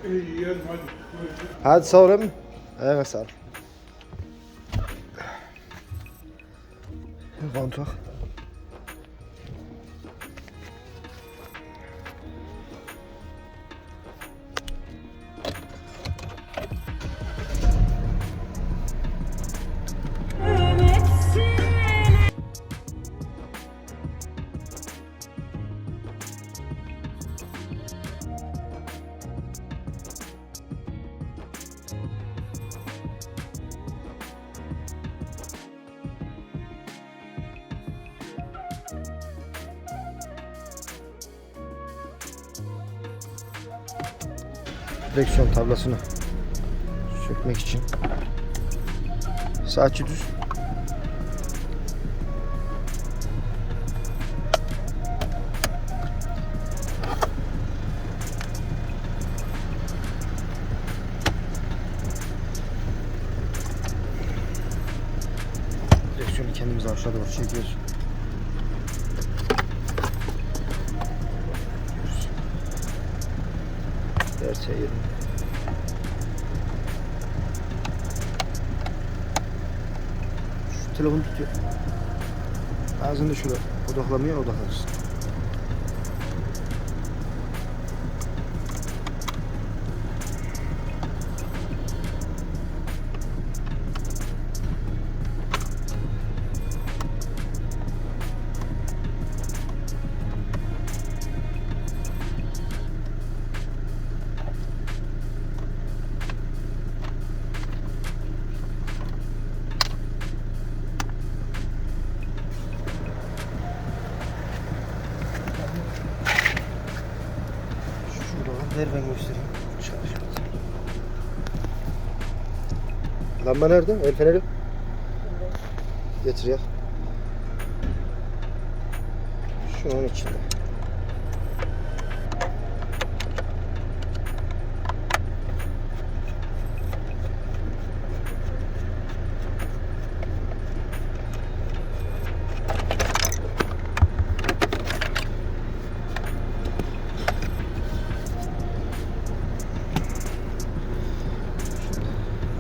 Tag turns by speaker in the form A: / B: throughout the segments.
A: İyi yiyelim hadi.
B: Hadi sağ ol emmi. Evet sağ ol. Kontak. Direksiyon tablasını sökmek için saatçi düz. Direksiyonu kendimiz aşağı doğru çekiyoruz. Derse yerim. Şu telefonu tutuyor. Ağzında şurada odaklamıyor, odaklarsın. Ver ben göstereyim. Çalışıyor. Lamba nerede? El feneri. Getir ya. Şu an içinde.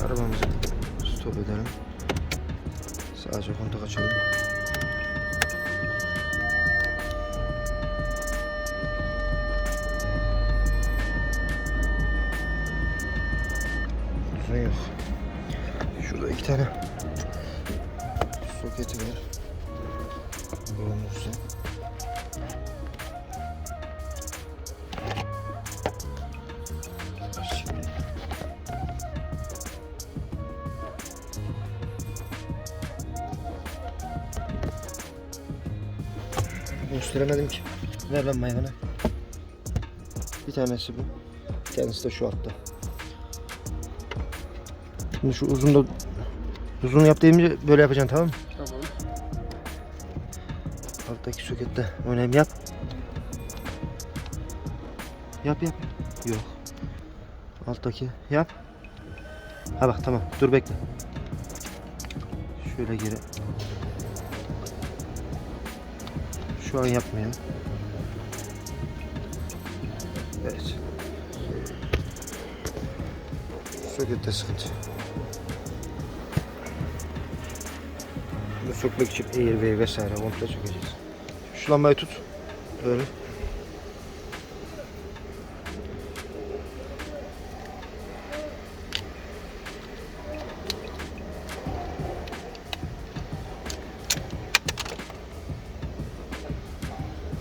B: Arabamızı stop edelim. Sadece kontak açalım. Uzun yok. Şurada iki tane soketi var. Bulunursa. Gösteremedim ki. Ver lan mayvanı. Bir tanesi bu. Bir tanesi de şu altta. Şimdi şu uzun yap deyince böyle yapacaksın, tamam mı?
A: Tamam.
B: Alttaki sokette oynayayım, yap. Yap. Yok. Alttaki yap. Ha bak tamam. Dur bekle. Şöyle geri. Şu an yapmıyor. Evet. Sokette sıkıntı. Bunu sökmek için Airway vesaire komple sökeceğiz. Şu lambayı tut. Böyle.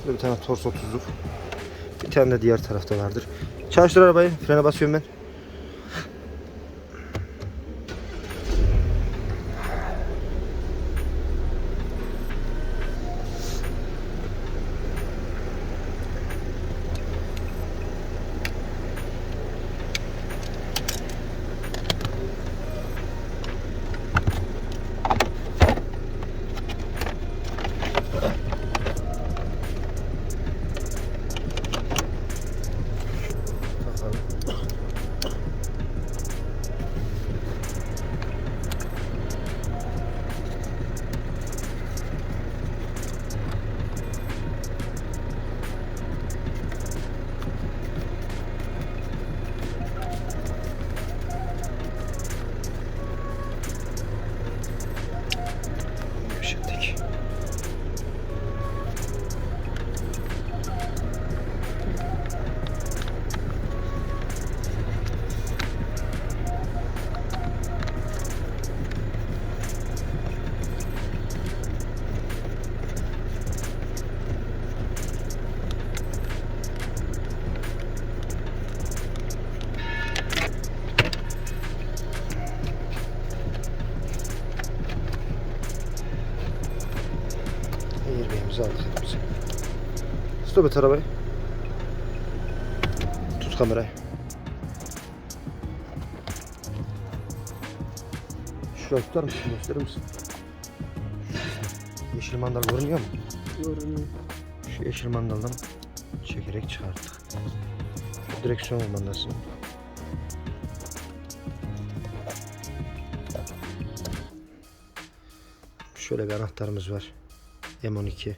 B: Burada bir tane torso tuzluk. Bir tane de diğer tarafta vardır. Çalıştır arabayı. Frene basıyorum ben. Kapat arabayı. Tut kamerayı. Şurayı tutar mısın? Gösterir misin? Yeşil mandal görünüyor mu?
A: Görünüyor.
B: Şu yeşil mandaldan çekerek çıkarttık. Şu direksiyon kumandası. Şöyle bir anahtarımız var. M12.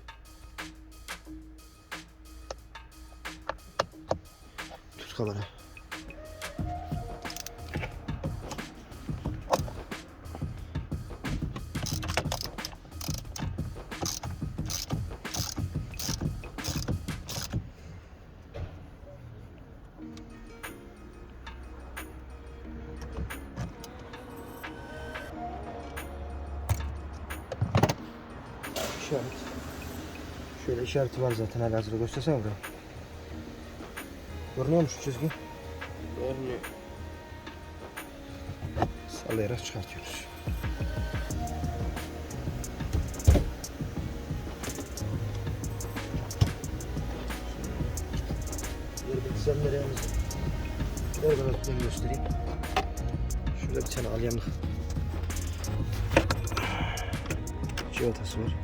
B: Tut kamerayı. İşaret. Şöyle işareti var zaten, halihazırda göstersene buraya. Görünüyor mu şu çizgi?
A: Görünüyor.
B: Sallayarak çıkartıyoruz. Yer bilgisayarlarımızı ben göstereyim. Şurada bir tane alyanlık civatası var.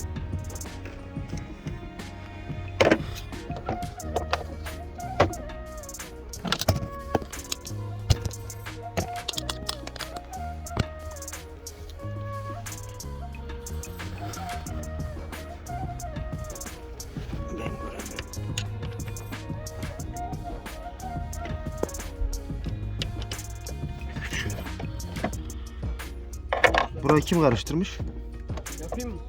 B: Burayı kim karıştırmış?
A: Yapayım mı?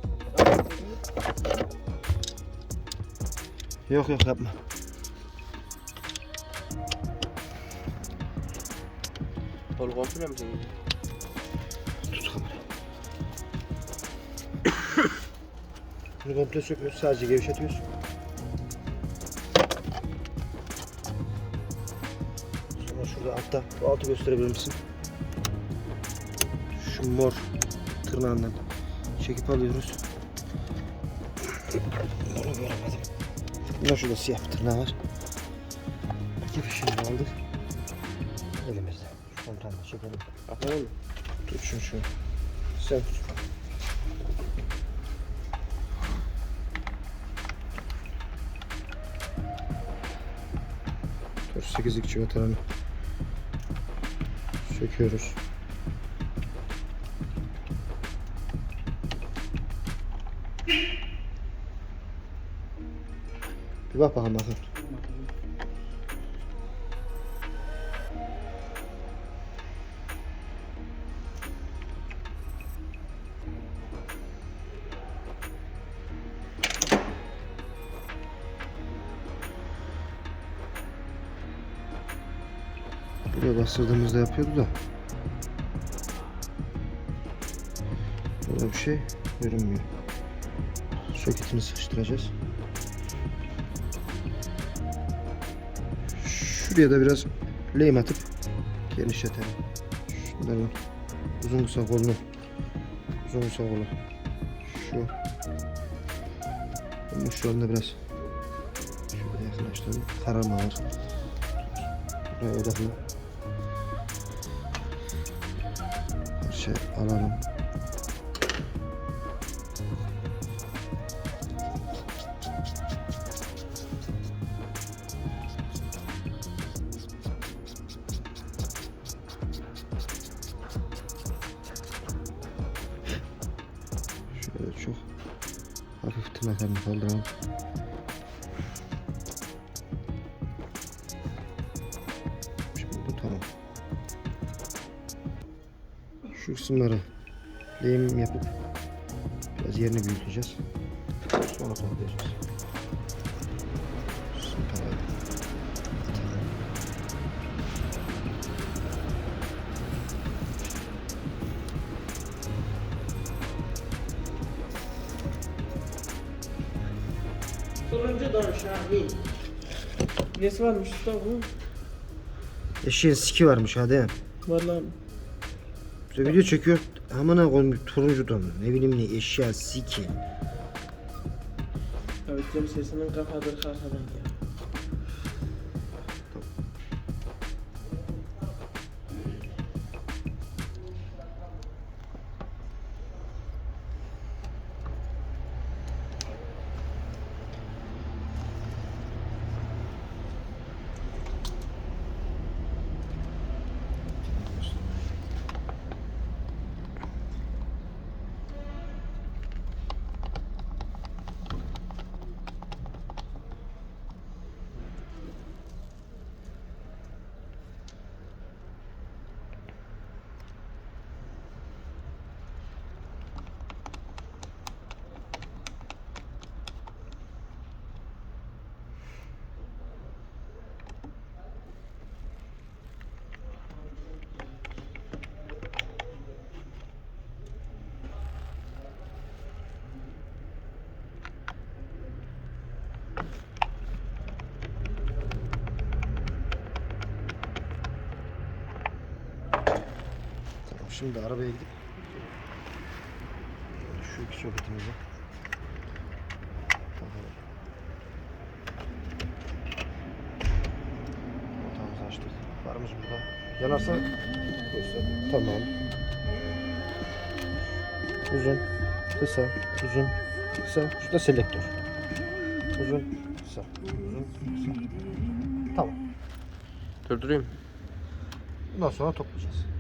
B: Yok yok, yapma.
A: Kolu komple mi senin?
B: Tut kamerayı. Bunu komple sökmüyoruz, sadece gevşetiyoruz. Sonra şurada altta, bu altı gösterebilir misin? Şu mor tırnağından çekip alıyoruz. Onu göremedim. Bunda şurada siyah bir tırnağı var. İki fişini aldık. Elimizde. Şu komutanla çekelim.
A: Aferin mi?
B: Tut şunu şunu. Sen tut. Dur, 8'lik çivatalarını söküyoruz. Bir bak bakalım bakın. Buraya bastırdığımızda yapıyordu da. Burada bir şey görünmüyor. Soketini sıkıştıracağız. Şuraya da biraz lehim atıp genişletelim. Şunların uzun kısa kolunu. Uzun kısa kolu. Şu. Bunun şu anda biraz şöyle yakınlaştıralım. Kararma var. Buraya odakla. Her şey alalım. Şöyle çok hafif tırnaklarını kaldıralım. Şimdi bu tamam. Şu kısımları lehim yapıp biraz yerini büyüteceğiz. Sonra toplayacağız. Süper abi. Tamam.
A: Sonuncu da aşağı in. Nesi varmış usta bu?
B: Eşeğin siki varmış hadi.
A: Vallahi
B: Bize video çekiyor. Amına koyayım, turuncudan ne bileyim ne eşya siki.
A: Kavityem sesinin kafadır arkadan ya.
B: Tamam, şimdi arabaya gidip şu iki soketimizi takalım. Kontağımızı açtık. Varımız burada. Yanarsa göster. Tamam. Uzun, kısa, uzun, kısa. Şu da selektör. Uzun, kısa, uzun, kısa. Tamam.
A: Durdurayım.
B: Bundan sonra toplayacağız.